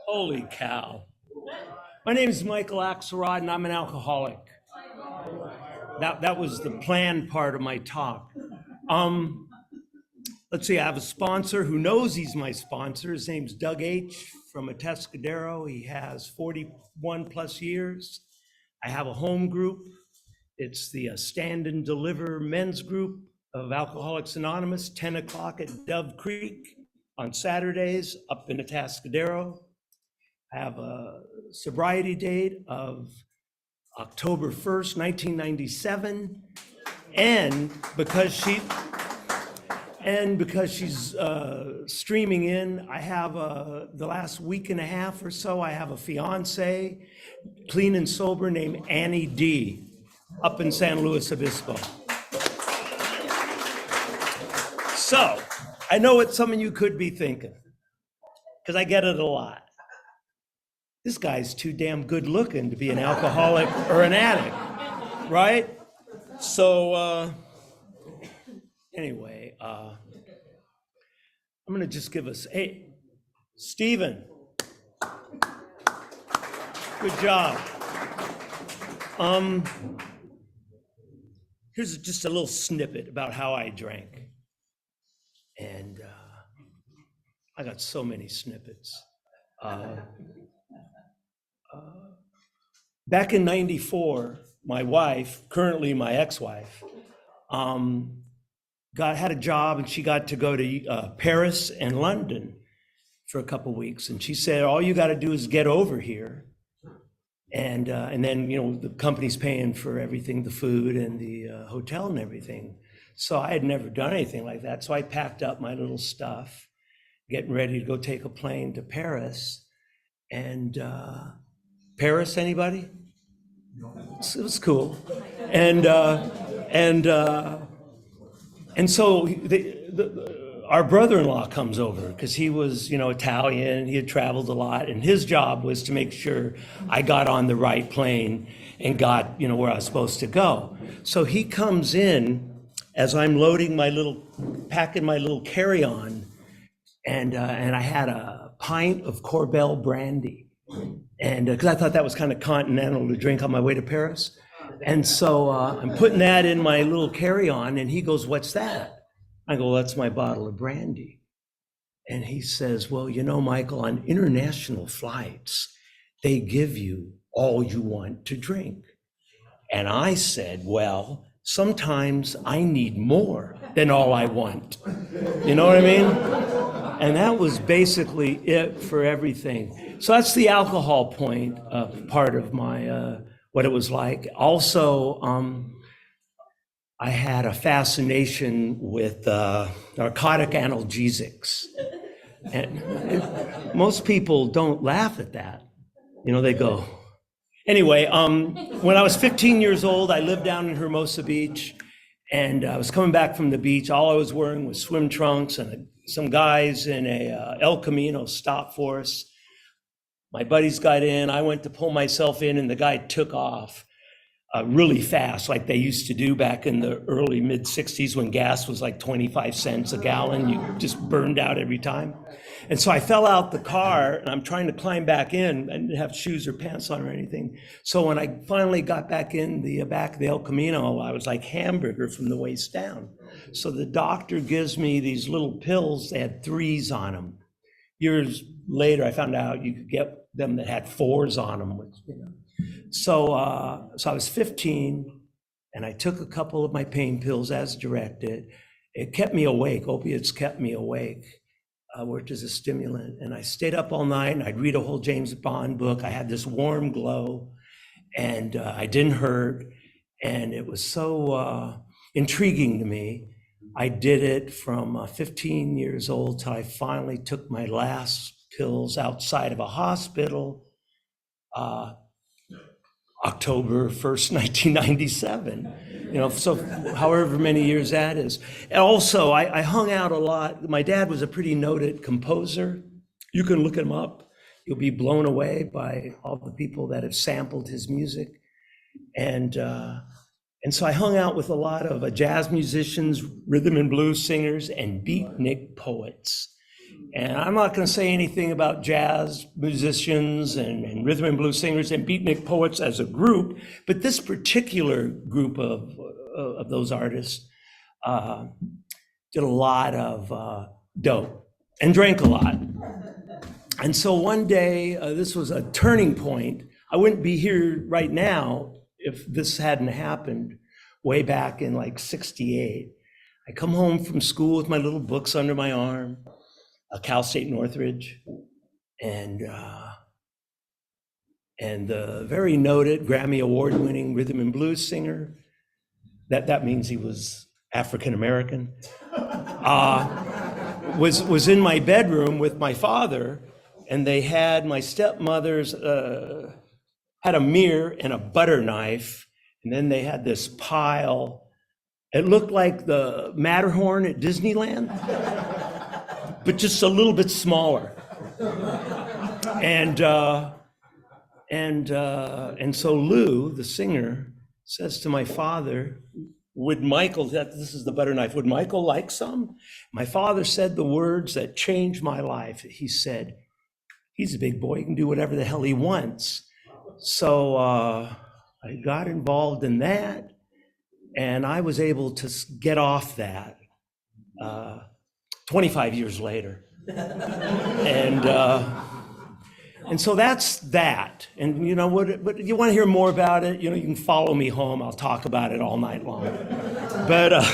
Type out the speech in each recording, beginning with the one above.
Holy cow. My name is Michael Axelrod, and I'm an alcoholic. That was the planned part of my talk. Let's see, I have a sponsor who knows he's my sponsor. His name's Doug H. from Atascadero. He has 41 plus years. I have a home group. It's the Stand and Deliver men's group of Alcoholics Anonymous, 10 o'clock at Dove Creek on Saturdays up in Atascadero. I have a sobriety date of October 1st, 1997. And because she's streaming in, I have the last week and a half or so, I have a fiance, clean and sober, named Annie D, up in San Luis Obispo. So I know what some of you could be thinking, because I get it a lot. This guy's too damn good looking to be an alcoholic or an addict, right? So anyway, I'm gonna just give us, hey, Stephen, good job. Here's just a little snippet about how I drank. And I got so many snippets. Back in '94, my wife, currently my ex-wife, had a job, and she got to go to Paris and London for a couple of weeks. And she said, all you got to do is get over here. And then, the company's paying for everything, the food and the hotel and everything. So I had never done anything like that. So I packed up my little stuff, getting ready to go take a plane to Paris. And Paris, anybody? It was cool. And so our brother-in-law comes over because he was, Italian. He had traveled a lot, and his job was to make sure I got on the right plane and got, where I was supposed to go. So he comes in as I'm packing my little carry-on, and I had a pint of Corbel brandy, and because I thought that was kind of continental to drink on my way to Paris. And so I'm putting that in my little carry-on, and he goes, "What's that?" I go, "That's my bottle of brandy." And he says, "Well, Michael, on international flights, they give you all you want to drink." And I said, "Well, sometimes I need more than all I want." You know what I mean? And that was basically it for everything. So that's the alcohol part of my, what it was like. Also, I had a fascination with narcotic analgesics. And most people don't laugh at that. They go. Anyway, when I was 15 years old, I lived down in Hermosa Beach, and I was coming back from the beach. All I was wearing was swim trunks, and some guys in a El Camino stopped for us. My buddies got in. I went to pull myself in, and the guy took off really fast, like they used to do back in the early mid-'60s when gas was like 25 cents a gallon. You just burned out every time. And so I fell out the car, and I'm trying to climb back in. I didn't have shoes or pants on or anything. So when I finally got back in the back of the El Camino, I was like hamburger from the waist down. So the doctor gives me these little pills. They had 3s on them. Years later, I found out you could get them that had 4s on them, which, So I was 15, and I took a couple of my pain pills as directed. It kept me awake. Opiates kept me awake, worked as a stimulant. And I stayed up all night, and I'd read a whole James Bond book. I had this warm glow, and I didn't hurt. And it was so intriguing to me. I did it from 15 years old till I finally took my last pills outside of a hospital. October 1st, 1997, so however many years that is. And also, I hung out a lot. My dad was a pretty noted composer. You can look him up. You'll be blown away by all the people that have sampled his music. And so I hung out with a lot of jazz musicians, rhythm and blues singers, and beatnik poets. And I'm not going to say anything about jazz musicians and rhythm and blues singers and beatnik poets as a group, but this particular group of those artists did a lot of dope and drank a lot. And so one day, this was a turning point. I wouldn't be here right now if this hadn't happened way back in like 68. I come home from school with my little books under my arm, Cal State Northridge, and the very noted Grammy Award-winning rhythm and blues singer, that means he was African American, was in my bedroom with my father, and they had my stepmother's had a mirror and a butter knife, and then they had this pile. It looked like the Matterhorn at Disneyland, but just a little bit smaller. And so Lou, the singer, says to my father, would Michael, this is the butter knife, would Michael like some? My father said the words that changed my life. He said, he's a big boy, he can do whatever the hell he wants. So I got involved in that, and I was able to get off that 25 years later. And so that's that. And you know what, but you want to hear more about it, you know, you can follow me home. I'll talk about it all night long. But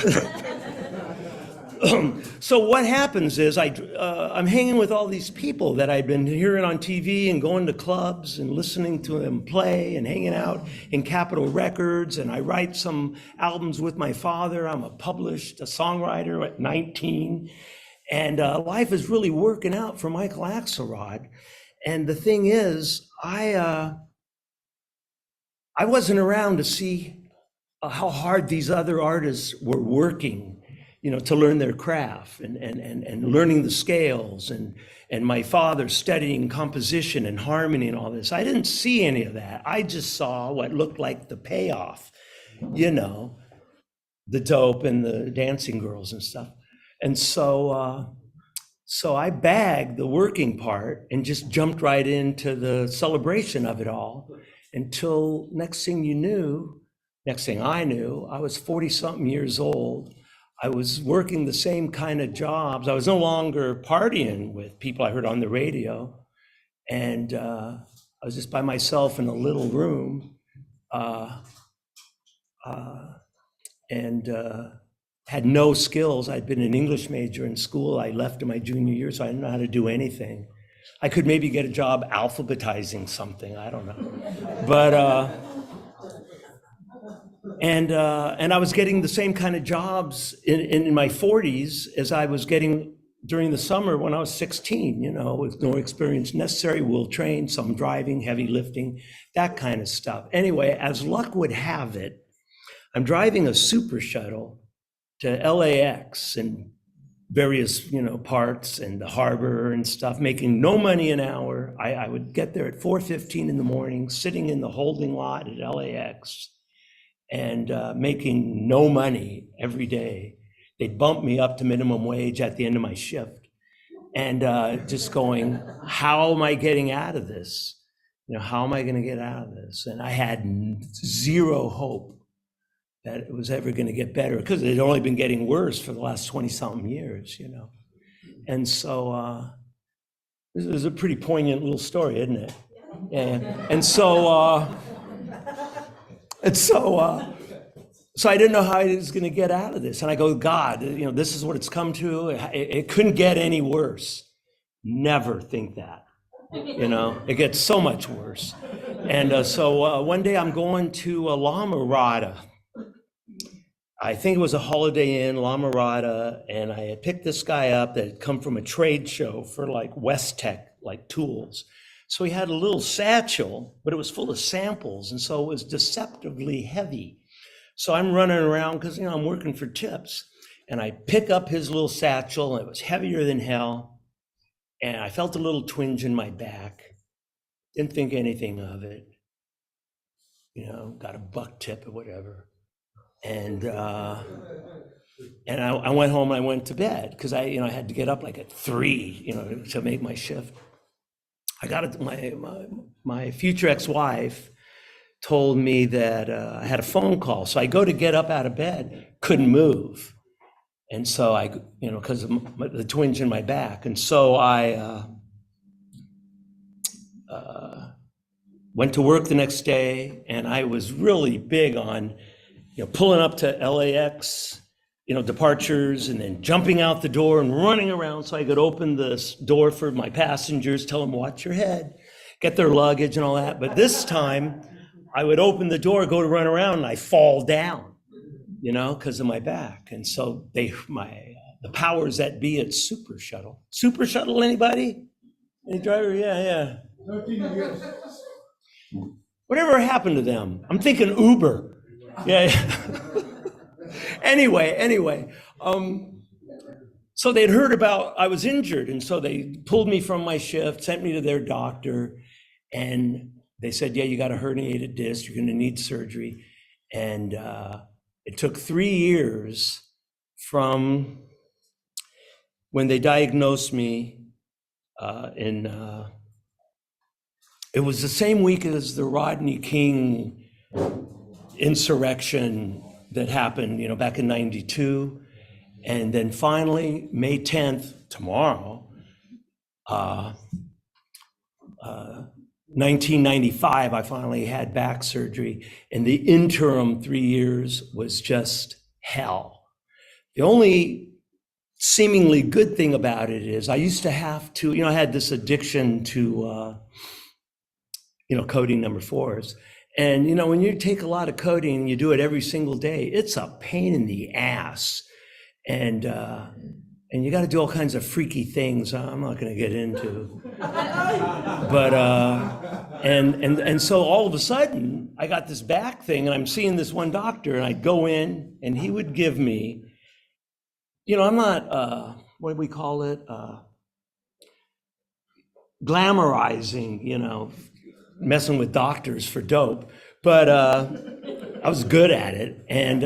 so what happens is I'm hanging with all these people that I've been hearing on TV and going to clubs and listening to them play and hanging out in Capitol Records. And I write some albums with my father. I'm published a songwriter at 19. And life is really working out for Michael Axelrod. And the thing is, I wasn't around to see how hard these other artists were working, you know, to learn their craft and learning the scales and my father studying composition and harmony and all this. I didn't see any of that. I just saw what looked like the payoff, you know, the dope and the dancing girls and stuff. And so I bagged the working part and just jumped right into the celebration of it all until next thing I knew, I was 40-something years old. I was working the same kind of jobs. I was no longer partying with people I heard on the radio. And I was just by myself in a little room and had no skills. I'd been an English major in school. I left in my junior year, so I didn't know how to do anything. I could maybe get a job alphabetizing something, I don't know. But, and I was getting the same kind of jobs in my 40s as I was getting during the summer when I was 16, you know, with no experience necessary, will train, some driving, heavy lifting, that kind of stuff. Anyway, as luck would have it, I'm driving a super shuttle to LAX and various, you know, parts and the harbor and stuff, making no money an hour. I would get there at 4:15 in the morning, sitting in the holding lot at LAX and making no money every day. They'd bump me up to minimum wage at the end of my shift and just going, how am I getting out of this? You know, how am I going to get out of this? And I had zero hope that it was ever going to get better because it had only been getting worse for the last 20-something years, you know. And so this is a pretty poignant little story, isn't it? And so I didn't know how I was going to get out of this. And I go, God, you know, this is what it's come to. It couldn't get any worse. Never think that, you know, it gets so much worse. And so one day I'm going to La Mirada. I think it was a Holiday Inn, La Mirada, and I had picked this guy up that had come from a trade show for like West Tech, like tools. So he had a little satchel, but it was full of samples, and so it was deceptively heavy. So I'm running around because, you know, I'm working for tips, and I pick up his little satchel, and it was heavier than hell, and I felt a little twinge in my back. Didn't think anything of it. You know, got a buck tip or whatever. And And I went home and I went to bed because I had to get up like at 3, to make my shift. I got it. My future ex-wife told me that I had a phone call. So I go to get up out of bed, couldn't move. And so because of the twinge in my back. And so I went to work the next day, and I was really big on, pulling up to LAX, departures, and then jumping out the door and running around so I could open the door for my passengers, tell them, watch your head, get their luggage and all that. But this time I would open the door, go to run around, and I fall down, because of my back. And so the powers that be at Super Shuttle, anybody? Any driver? Yeah. Whatever happened to them? I'm thinking Uber. Yeah. Anyway, so they'd heard about I was injured, and so they pulled me from my shift, sent me to their doctor, and they said, yeah, you got a herniated disc, you're going to need surgery. And it took 3 years from when they diagnosed me it was the same week as the Rodney King insurrection that happened, back in 92. And then finally, May 10th, tomorrow, 1995, I finally had back surgery. And the interim 3 years was just hell. The only seemingly good thing about it is I used to have to, I had this addiction to, codeine number 4s. And, when you take a lot of codeine and you do it every single day, it's a pain in the ass. And you got to do all kinds of freaky things I'm not going to get into. But, and so all of a sudden I got this back thing, and I'm seeing this one doctor, and I'd go in and he would give me, I'm not, what do we call it? Glamorizing, messing with doctors for dope, but I was good at it. And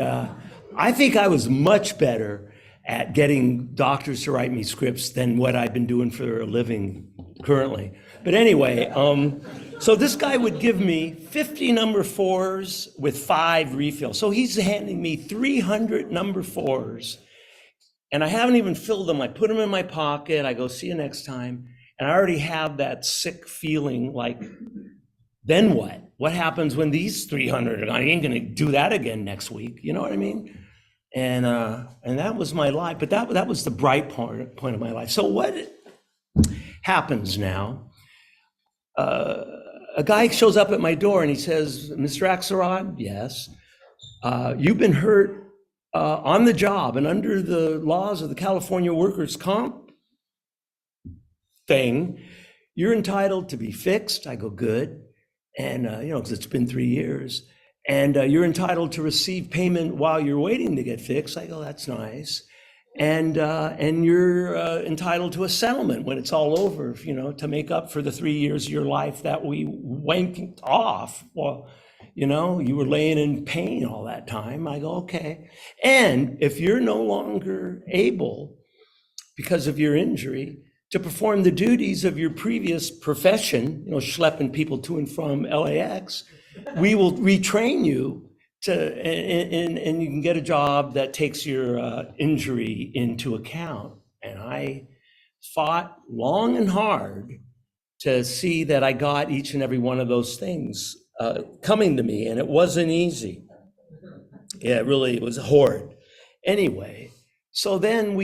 I think I was much better at getting doctors to write me scripts than what I've been doing for a living currently. But anyway, so this guy would give me 50 number 4s with 5 refills. So he's handing me 300 number 4s, and I haven't even filled them. I put them in my pocket. I go, see you next time. And I already have that sick feeling like, then what? What happens when these 300 are gone? I ain't gonna do that again next week. You know what I mean? And that was my life. But that was the bright point of my life. So what happens now? A guy shows up at my door and he says, Mr. Axelrod, yes, you've been hurt on the job and under the laws of the California workers' comp thing, you're entitled to be fixed. I go, good. And, because it's been 3 years. And you're entitled to receive payment while you're waiting to get fixed. I go, that's nice. And you're entitled to a settlement when it's all over, to make up for the 3 years of your life that we wanked off. Well, you were laying in pain all that time. I go, okay. And if you're no longer able, because of your injury, to perform the duties of your previous profession, schlepping people to and from LAX, we will retrain you and you can get a job that takes your injury into account. And I fought long and hard to see that I got each and every one of those things coming to me, and it wasn't easy. Yeah, it was horrid. Anyway, so then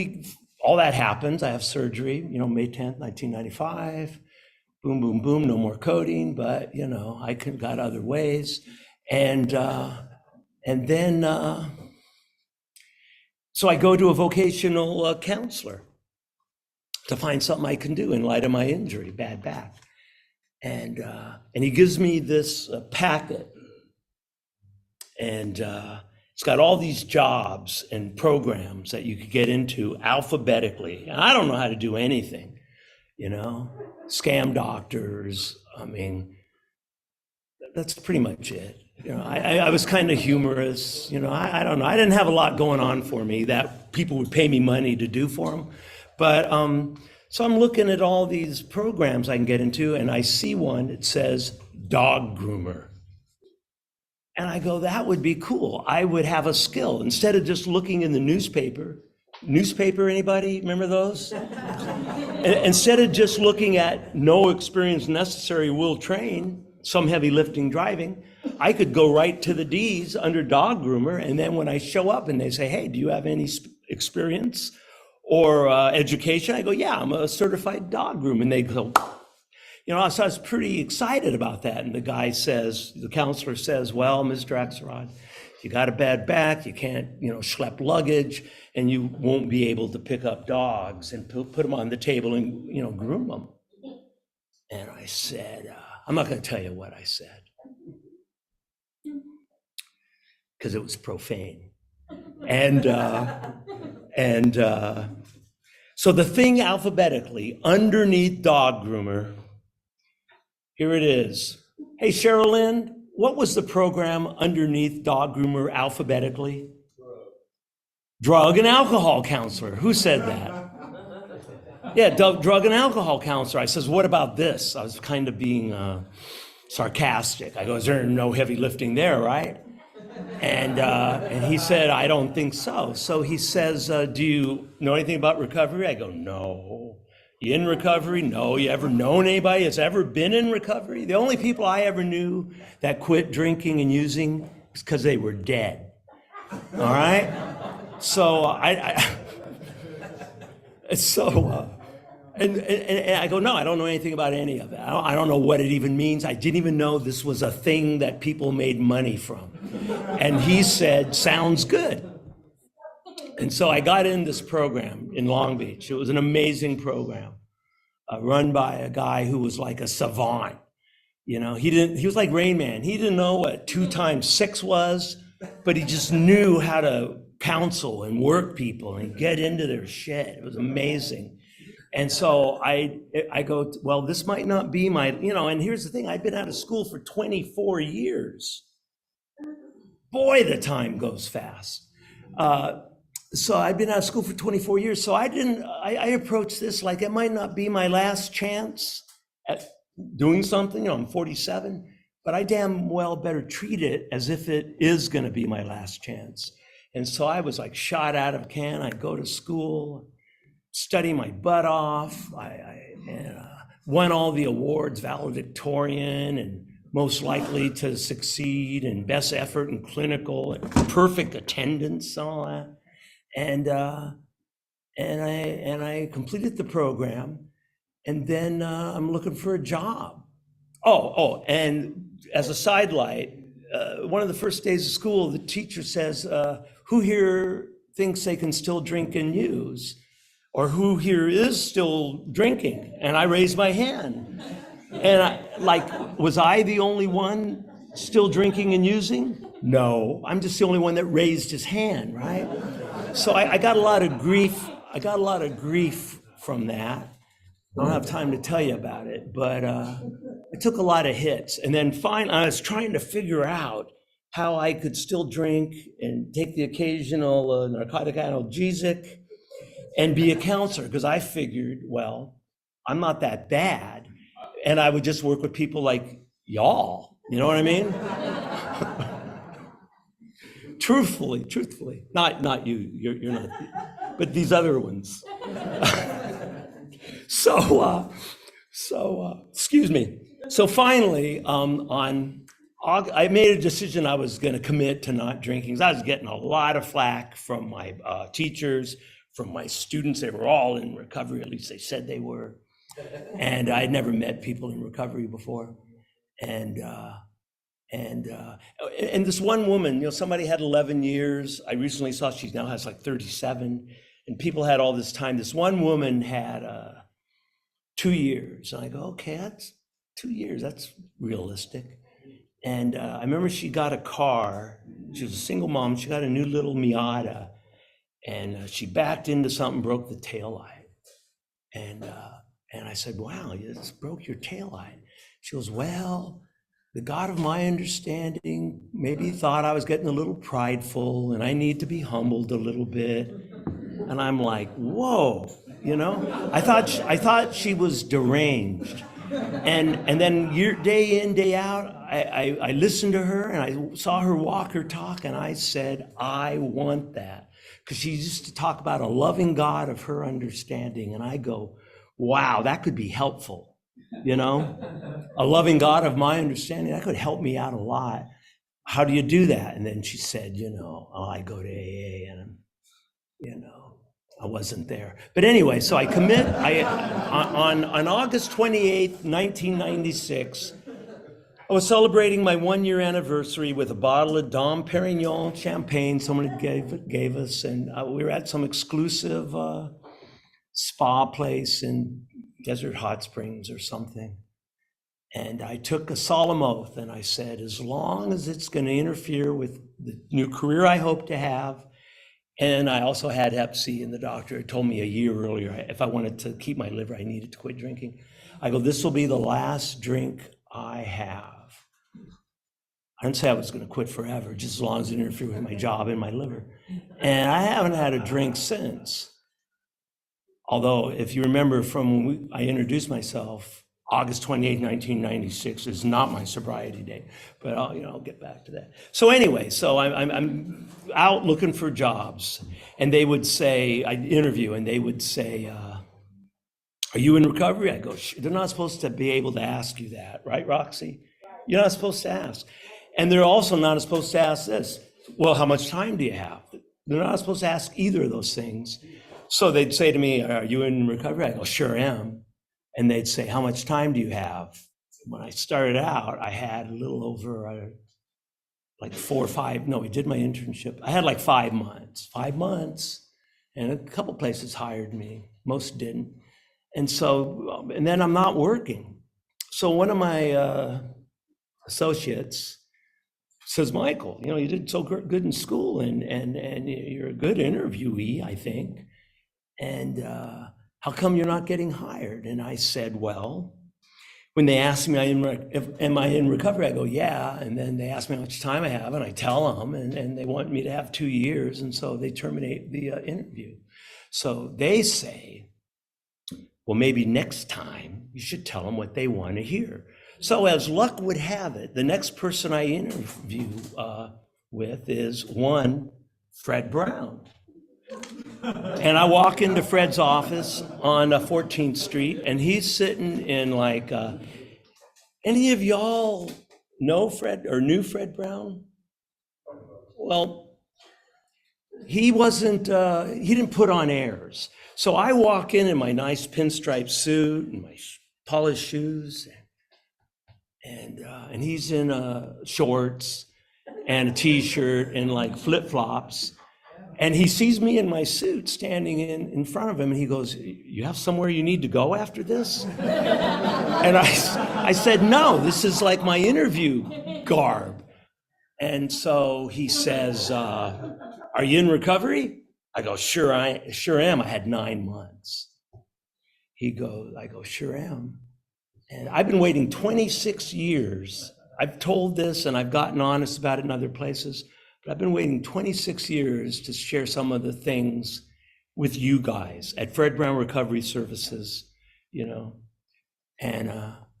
all that happens. I have surgery, May 10th, 1995. Boom, boom, boom, no more codeine, but, I got other ways. And then, so I go to a vocational counselor to find something I can do in light of my injury, bad back. And he gives me this packet, and it's got all these jobs and programs that you could get into alphabetically. And I don't know how to do anything, scam doctors. I mean, that's pretty much it. I was kind of humorous. I don't know. I didn't have a lot going on for me that people would pay me money to do for them. But so I'm looking at all these programs I can get into, and I see one that says dog groomer. And I go, that would be cool. I would have a skill instead of just looking in the newspaper. Newspaper, anybody remember those? Instead of just looking at no experience necessary, will train, some heavy lifting driving, I could go right to the D's under dog groomer. And then when I show up and they say, hey, do you have any experience or education? I go, yeah, I'm a certified dog groomer. And they go, so I was pretty excited about that. And the counselor says, well, Mr. Axelrod, you got a bad back, you can't, schlep luggage, and you won't be able to pick up dogs and put them on the table and, groom them. And I said, I'm not going to tell you what I said, because it was profane. So the thing alphabetically underneath dog groomer, here it is. Hey, Sherilyn, what was the program underneath dog groomer alphabetically? Drug and alcohol counselor. Who said that? Yeah, drug and alcohol counselor. I says, what about this? I was kind of being sarcastic. I go, is there no heavy lifting there, right? And he said, I don't think so. So he says, do you know anything about recovery? I go, no. You in recovery? No. You ever known anybody that's ever been in recovery? The only people I ever knew that quit drinking and using is because they were dead. All right? So and I go, no, I don't know anything about any of it. I don't know what it even means. I didn't even know this was a thing that people made money from. And he said, sounds good. And so I got in this program in Long Beach. It was an amazing program run by a guy who was like a savant. He was like Rain Man. He didn't know what 2 times 6 was, but he just knew how to counsel and work people and get into their shit. It was amazing. And so I go, well, this might not be my, and here's the thing, I've been out of school for 24 years. Boy, the time goes fast. So I've been out of school for 24 years. So I approached this like it might not be my last chance at doing something. I'm 47, but I damn well better treat it as if it is going to be my last chance. And so I was like shot out of a can. I'd go to school, study my butt off. I won all the awards, valedictorian, and most likely to succeed, and best effort and clinical, and perfect attendance, and all that. And I completed the program, and then I'm looking for a job. And as a sidelight, one of the first days of school, the teacher says, who here thinks they can still drink and use? Or who here is still drinking? And I raised my hand. And was I the only one still drinking and using? No, I'm just the only one that raised his hand, right? So I got a lot of grief. I got a lot of grief from that. I don't have time to tell you about it, but it took a lot of hits. And then finally, I was trying to figure out how I could still drink and take the occasional narcotic analgesic and be a counselor, because I figured, well, I'm not that bad. And I would just work with people like y'all, you know what I mean? Truthfully, not you, you're not, but these other ones. So excuse me. So finally, I made a decision I was going to commit to not drinking. I was getting a lot of flack from my teachers, from my students. They were all in recovery, at least they said they were. And I'd never met people in recovery before. And this one woman, somebody had 11 years. I recently saw she now has like 37, and people had all this time. This one woman had 2 years. And I go, okay, that's 2 years. That's realistic. And I remember she got a car. She was a single mom. She got a new little Miata, and she backed into something, broke the taillight. And I said, wow, you just broke your taillight. She goes, well, the God of my understanding maybe thought I was getting a little prideful and I need to be humbled a little bit. And I'm like, whoa, you know? I thought she was deranged. And then day in, day out, I listened to her and I saw her walk her talk, and I said, I want that. Because she used to talk about a loving God of her understanding. And I go, wow, that could be helpful, you know? A loving God of my understanding, that could help me out a lot. How do you do that? And then she said, I go to AA, and I wasn't there. But anyway, so I commit. On August 28th, 1996, I was celebrating my 1-year anniversary with a bottle of Dom Perignon champagne someone gave us, and we were at some exclusive spa place in Desert Hot Springs or something. And I took a solemn oath, and I said, as long as it's going to interfere with the new career I hope to have. And I also had Hep C, and the doctor had told me a year earlier, if I wanted to keep my liver, I needed to quit drinking. I go, this will be the last drink I have. I didn't say I was going to quit forever, just as long as it interfered with my job and my liver. And I haven't had a drink since. Although, if you remember from when I introduced myself, August 28, 1996 is not my sobriety date, but I'll get back to that. So anyway, I'm out looking for jobs, and they would say, I'd interview, and they would say, are you in recovery? I go, they're not supposed to be able to ask you that, right, Roxy? You're not supposed to ask. And they're also not supposed to ask this, well, how much time do you have? They're not supposed to ask either of those things. So they'd say to me, are you in recovery? I go, sure am. And they'd say, how much time do you have? When I started out, I had a little over like 4 or 5, no, we did my internship. I had like 5 months, and a couple places hired me, most didn't. And so, and then I'm not working. So one of my associates says, Michael, you did so good in school, and you're a good interviewee, I think. And how come you're not getting hired? And I said, well, when they ask me, am I in recovery? I go, yeah. And then they ask me how much time I have, and I tell them, and they want me to have 2 years. And so they terminate the interview. So they say, well, maybe next time you should tell them what they want to hear. So as luck would have it, the next person I interview with is one, Fred Brown. And I walk into Fred's office on 14th Street, and he's sitting in like, any of y'all know Fred or knew Fred Brown? Well, he didn't put on airs. So I walk in my nice pinstripe suit and my polished shoes, and he's in shorts and a t-shirt and like flip-flops. And he sees me in my suit standing in front of him, and he goes, you have somewhere you need to go after this? And I said, no, this is like my interview garb. And so he says, are you in recovery? I go, sure am. I had 9 months. I go, sure am. And I've been waiting 26 years. I've told this and I've gotten honest about it in other places. I've been waiting 26 years to share some of the things with you guys at Fred Brown Recovery Services, and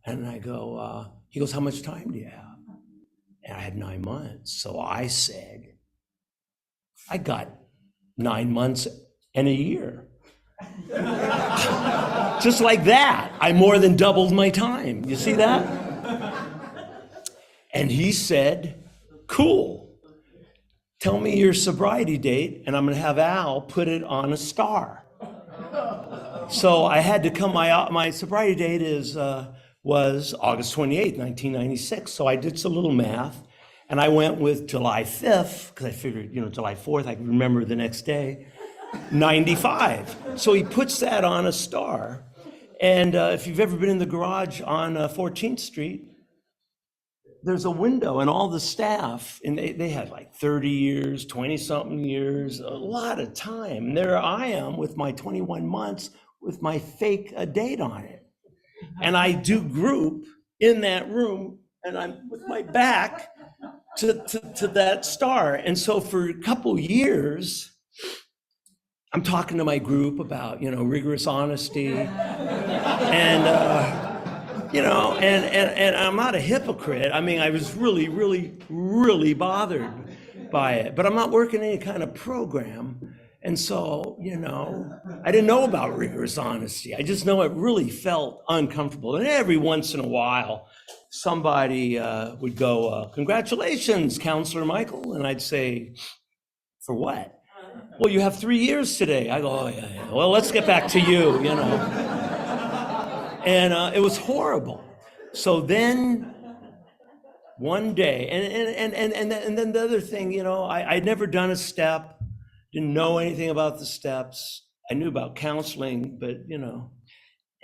I go, he goes, how much time do you have? And I had 9 months. So I said, I got 9 months and a year. Just like that, I more than doubled my time. You see that? And he said, cool. Tell me your sobriety date, and I'm going to have Al put it on a star. So I had to come. My sobriety date was August 28th, 1996. So I did some little math, and I went with July 5th because I figured, July 4th, I could remember the next day. 95. So he puts that on a star, and if you've ever been in the garage on 14th Street. There's a window, and all the staff, and they had like 30 years, 20-something years, a lot of time. And there I am with my 21 months with my fake date on it. And I do group in that room and I'm with my back to that star. And so for a couple years, I'm talking to my group about, rigorous honesty and, and I'm not a hypocrite. I mean, I was really, really, really bothered by it, but I'm not working any kind of program. And so, I didn't know about rigorous honesty. I just know it really felt uncomfortable. And every once in a while, somebody would go, congratulations, Counselor Michael. And I'd say, for what? Well, you have 3 years today. I go, oh, yeah. Well, let's get back to you, And it was horrible. So then one day, and then the other thing, I'd never done a step, didn't know anything about the steps. I knew about counseling, but,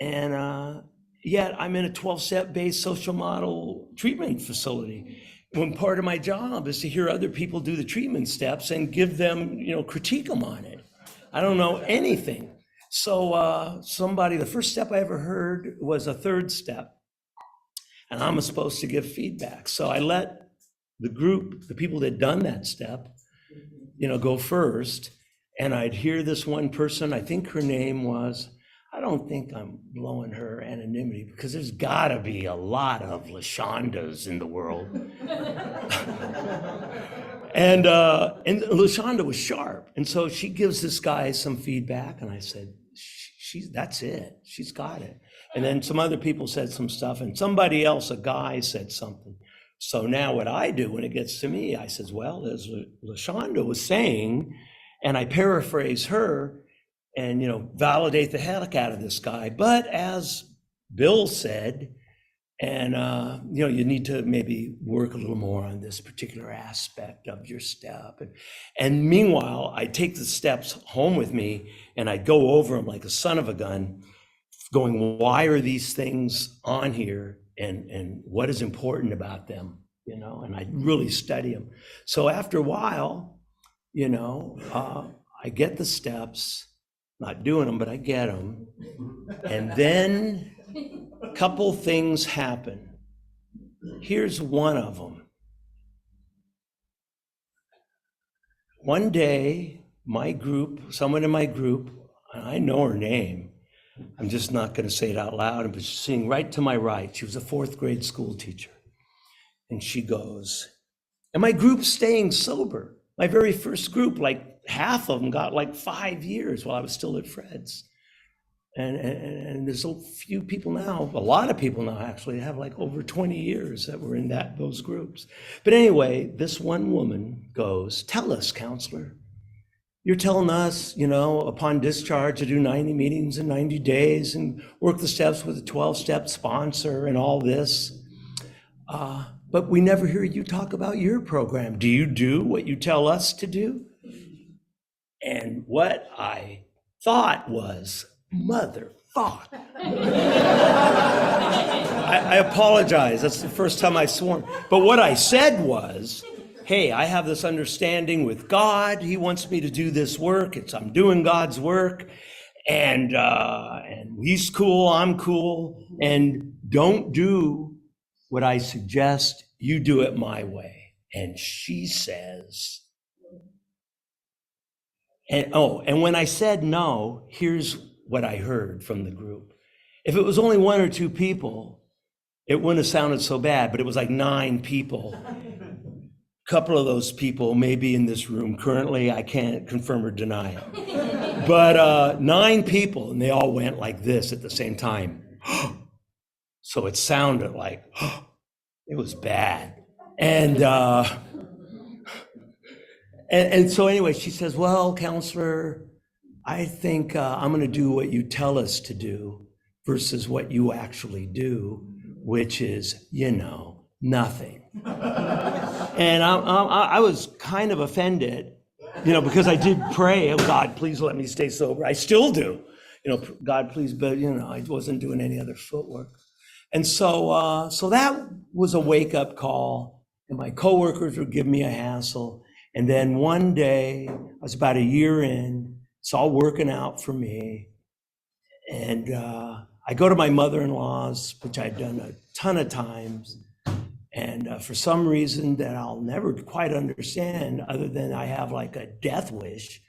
and yet I'm in a 12-step based social model treatment facility. When part of my job is to hear other people do the treatment steps and give them, critique them on it. I don't know anything. So the first step I ever heard was a third step. And I'm supposed to give feedback. So I let the group, the people that had done that step, go first. And I'd hear this one person, I think her name was, I don't think I'm blowing her anonymity because there's gotta be a lot of LaShondas in the world. And LaShonda was sharp. And so she gives this guy some feedback. And I said, that's it. She's got it. And then some other people said some stuff and somebody else, a guy, said something. So now what I do when it gets to me, I says, well, as LaShonda was saying, and I paraphrase her, and validate the heck out of this guy. But as Bill said, and you need to maybe work a little more on this particular aspect of your step. And meanwhile, I take the steps home with me and I go over them like a son of a gun, going, why are these things on here and what is important about them, and I really study them. So after a while, I get the steps, not doing them, but I get them. And then a couple things happen. Here's one of them. One day, my group, someone in my group, and I know her name, I'm just not going to say it out loud, but she's sitting right to my right. She was a 4th grade school teacher. And she goes, and my group's staying sober. My very first group, like half of them got like 5 years while I was still at Fred's. And there's a few people now, a lot of people now actually have like over 20 years that were in those groups. But anyway, this one woman goes, tell us, counselor, you're telling us, upon discharge to do 90 meetings in 90 days and work the steps with a 12-step sponsor and all this. But we never hear you talk about your program. Do you do what you tell us to do? And what I thought was, motherfuck. I apologize. That's the first time I've sworn. But what I said was, hey, I have this understanding with God. He wants me to do this work. I'm doing God's work. And he's cool, I'm cool. And don't do what I suggest, you do it my way. And she says, and when I said no, here's what I heard from the group. If it was only 1 or 2 people, it wouldn't have sounded so bad, but it was like 9 people. A couple of those people may be in this room currently. I can't confirm or deny it. But 9 people, and they all went like this at the same time. So it sounded like, it was bad. And so anyway, she says, well, counselor, I think I'm going to do what you tell us to do versus what you actually do, which is, nothing. And I was kind of offended, because I did pray, oh God, please let me stay sober. I still do, God, please, but I wasn't doing any other footwork. And so that was a wake-up call, and my coworkers would give me a hassle. And then one day, I was about a year in, it's all working out for me. And I go to my mother-in-law's, which I'd done a ton of times. And for some reason that I'll never quite understand, other than I have like a death wish,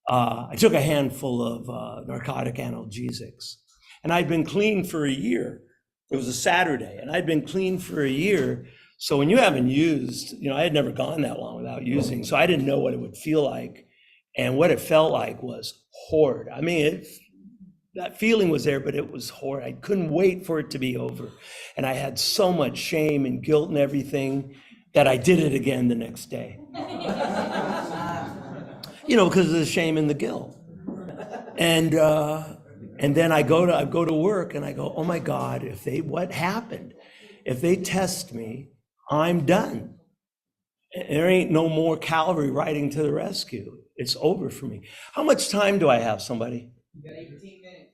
I took a handful of narcotic analgesics. And I'd been clean for a year. It was a Saturday, and I'd been clean for a year. So when you haven't used, I had never gone that long without using, so I didn't know what it would feel like. And what it felt like was horrid. I mean, that feeling was there, but it was horrid. I couldn't wait for it to be over. And I had so much shame and guilt and everything that I did it again the next day. Because of the shame and the guilt. And then I go to work and I go, oh my God, what happened? If they test me, I'm done. There ain't no more cavalry riding to the rescue. It's over for me. How much time do I have, somebody? You got 18 minutes.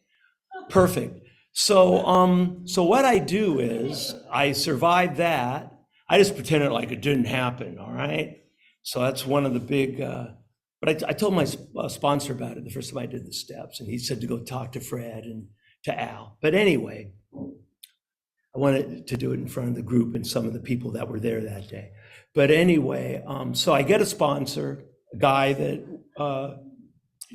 Perfect. So what I do is I survive that. I just pretended like it didn't happen, all right? So that's one of the big, but I told my sponsor about it the first time I did the steps, and he said to go talk to Fred and to Al. But anyway, I wanted to do it in front of the group and some of the people that were there that day. But anyway, so I get a sponsor, a guy that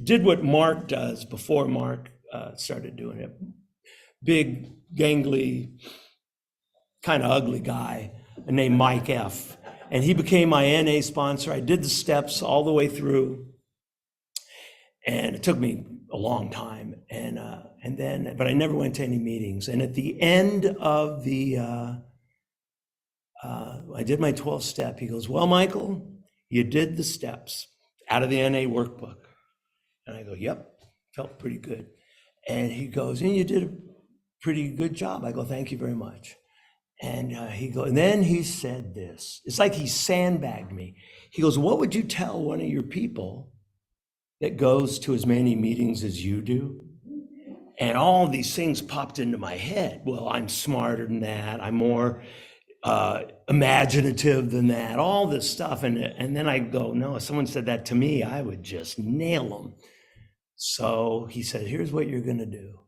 did what Mark does before Mark started doing it. Big, gangly, kind of ugly guy named Mike F. And he became my NA sponsor. I did the steps all the way through. And it took me a long time. But I never went to any meetings. And at the end of I did my 12th step. He goes, well, Michael, you did the steps out of the NA workbook. And I go, yep, felt pretty good. And he goes, and you did a pretty good job. I go, thank you very much. And and then he said this. It's like he sandbagged me. He goes, what would you tell one of your people that goes to as many meetings as you do? And all these things popped into my head. Well, I'm smarter than that. I'm more imaginative than that, all this stuff. And then I go, no, if someone said that to me, I would just nail them. So he said, here's what you're gonna do.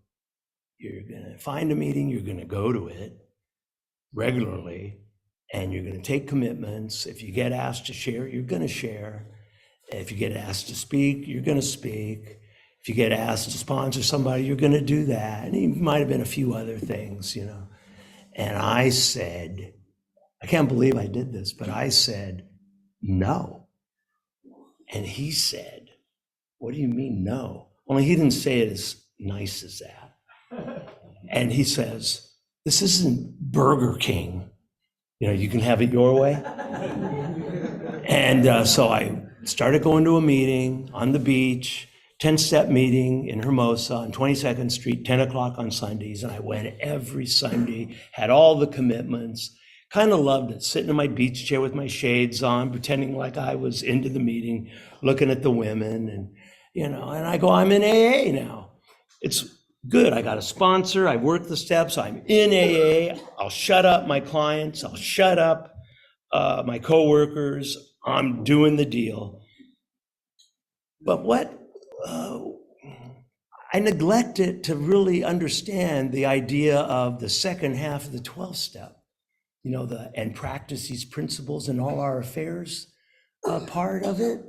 You're gonna find a meeting, you're gonna go to it regularly, and you're gonna take commitments. If you get asked to share, you're gonna share. If you get asked to speak, you're gonna speak. If you get asked to sponsor somebody, you're gonna do that. And he might have been a few other things, And I said, I can't believe I did this, but I said, no. And he said, what do you mean no? Only he didn't say it as nice as that. And he says, this isn't Burger King. You can have it your way. And so I started going to a meeting on the beach, 10-step meeting in Hermosa on 22nd Street, 10 o'clock on Sundays. And I went every Sunday, had all the commitments, kind of loved it, sitting in my beach chair with my shades on, pretending like I was into the meeting, looking at the women. And I go, I'm in AA now. It's good. I got a sponsor. I work the steps. I'm in AA. I'll shut up my clients. I'll shut up my coworkers. I'm doing the deal. But I neglected to really understand the idea of the second half of the 12th step, and practice these principles in all our affairs part of it.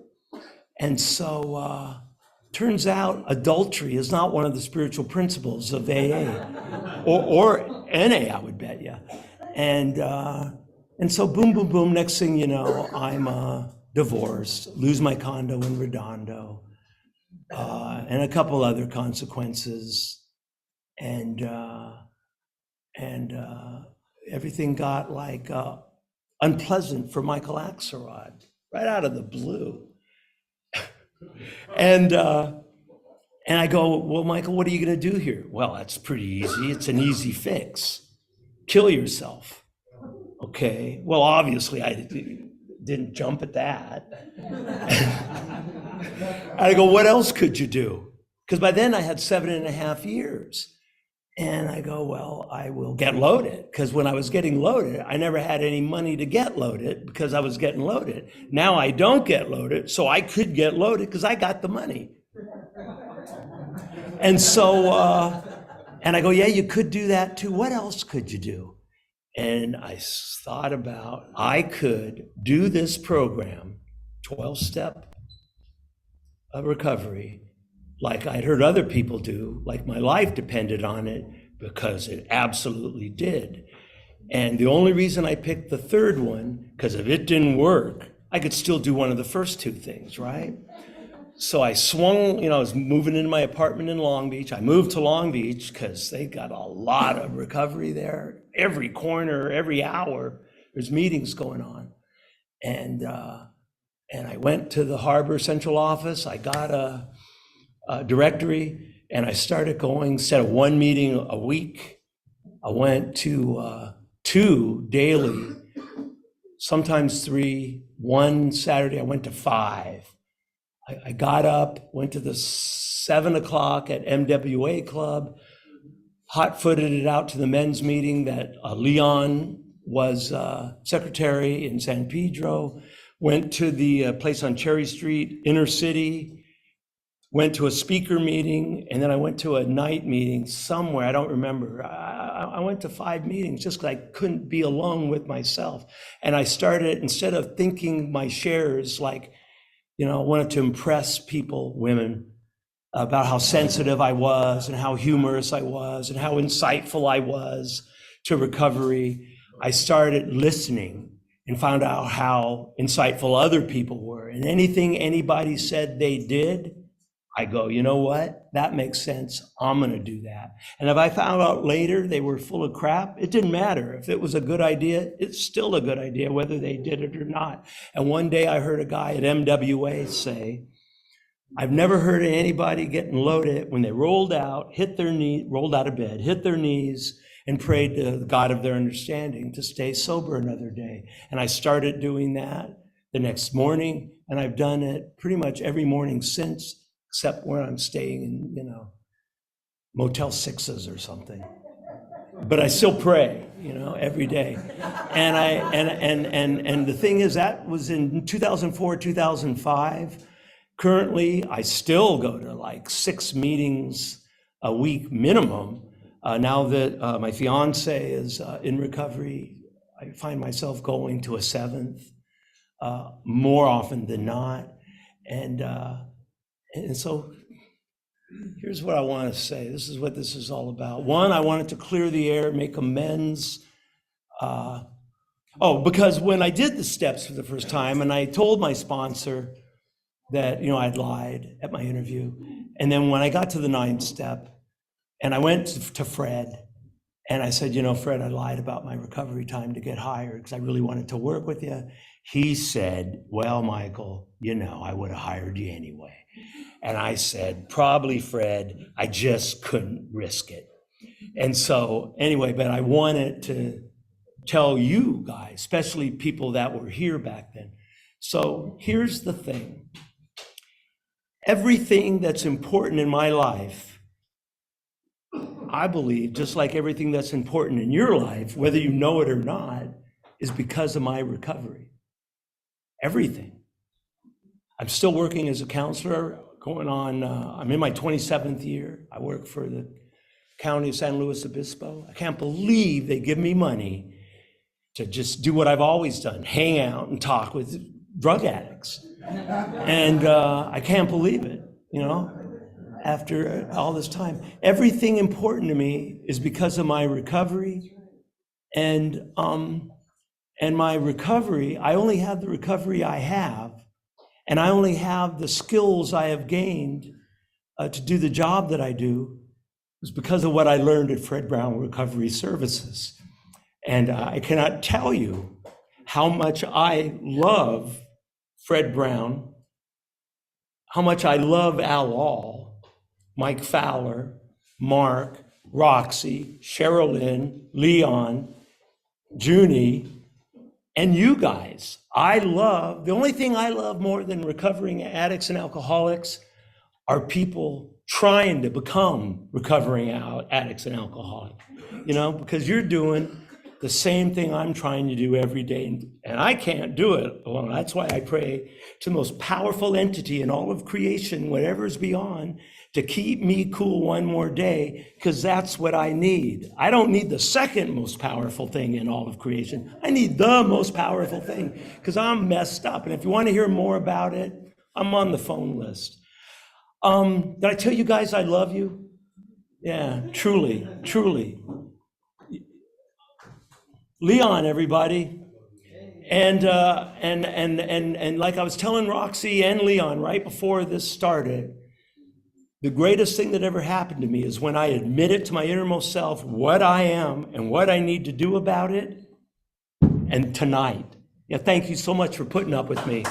And so turns out adultery is not one of the spiritual principles of AA or NA, I would bet you. And so boom, boom, boom. Next thing you know, I'm divorced, lose my condo in Redondo, and a couple other consequences. And everything got like unpleasant for Michael Axelrod right out of the blue. And I go, well, Michael, what are you going to do here? Well, that's pretty easy. It's an easy fix. Kill yourself. Okay. Well, obviously, I didn't jump at that. I go, what else could you do? Because by then I had 7.5 years. And I go, well, I will get loaded. Because when I was getting loaded, I never had any money to get loaded because I was getting loaded. Now I don't get loaded, so I could get loaded because I got the money. And so, and I go, yeah, you could do that too. What else could you do? And I thought about, I could do this program, 12-step recovery, like I'd heard other people do, like my life depended on it, because it absolutely did. And the only reason I picked the third one, because if it didn't work, I could still do one of the first two things, right? So I swung, I was moving into my apartment in Long Beach. I moved to Long Beach because they got a lot of recovery there. Every corner, every hour, there's meetings going on. And I went to the Harbor Central office. I got a directory, and I started going. Instead of one meeting a week, I went to 2 daily, sometimes 3. One Saturday, I went to 5. I got up, went to the 7 o'clock at MWA Club, hot-footed it out to the men's meeting that Leon was secretary in San Pedro, went to the place on Cherry Street, inner city, went to a speaker meeting, and then I went to a night meeting somewhere, I don't remember. I went to 5 meetings just because I couldn't be alone with myself. And I started, instead of thinking my shares like, I wanted to impress people, women, about how sensitive I was and how humorous I was and how insightful I was to recovery. I started listening and found out how insightful other people were. And anything anybody said they did, I go, you know what? That makes sense. I'm going to do that. And if I found out later they were full of crap, it didn't matter. If it was a good idea, it's still a good idea, whether they did it or not. And one day I heard a guy at MWA say, I've never heard of anybody getting loaded when they rolled out of bed, hit their knees, and prayed to the God of their understanding to stay sober another day. And I started doing that the next morning, and I've done it pretty much every morning since, except when I'm staying in, Motel 6s or something. But I still pray, every day. And the thing is, that was in 2004, 2005. Currently, I still go to like 6 meetings a week minimum. Now that my fiance is in recovery, I find myself going to a 7th more often than not. And so here's what I want to say. This is what this is all about. One, I wanted to clear the air, make amends. Because when I did the steps for the first time, and I told my sponsor that, I'd lied at my interview. And then when I got to the 9th step, and I went to Fred, and I said, Fred, I lied about my recovery time to get hired because I really wanted to work with you. He said, well, Michael, I would have hired you anyway. And I said, probably, Fred, I just couldn't risk it. And so anyway, but I wanted to tell you guys, especially people that were here back then. So here's the thing. Everything that's important in my life, I believe, just like everything that's important in your life, whether you know it or not, is because of my recovery. Everything. I'm still working as a counselor, going on, I'm in my 27th year. I work for the County of San Luis Obispo. I can't believe they give me money to just do what I've always done, hang out and talk with drug addicts. And I can't believe it, after all this time. Everything important to me is because of my recovery. And my recovery, I only have the recovery I have, and I only have the skills I have gained to do the job that I do, is because of what I learned at Fred Brown Recovery Services. And I cannot tell you how much I love Fred Brown, how much I love Al All, Mike Fowler, Mark, Roxy, Sherilyn, Leon, Junie, and you guys. The only thing I love more than recovering addicts and alcoholics are people trying to become recovering addicts and alcoholics, because you're doing the same thing I'm trying to do every day. And I can't do it alone. That's why I pray to the most powerful entity in all of creation, whatever's beyond, to keep me cool one more day, because that's what I need. I don't need the second most powerful thing in all of creation. I need the most powerful thing, because I'm messed up. And if you want to hear more about it, I'm on the phone list. Did I tell you guys I love you? Yeah, truly, truly. Leon, everybody. And like I was telling Roxy and Leon right before this started, the greatest thing that ever happened to me is when I admitted to my innermost self what I am and what I need to do about it. And tonight, yeah, thank you so much for putting up with me.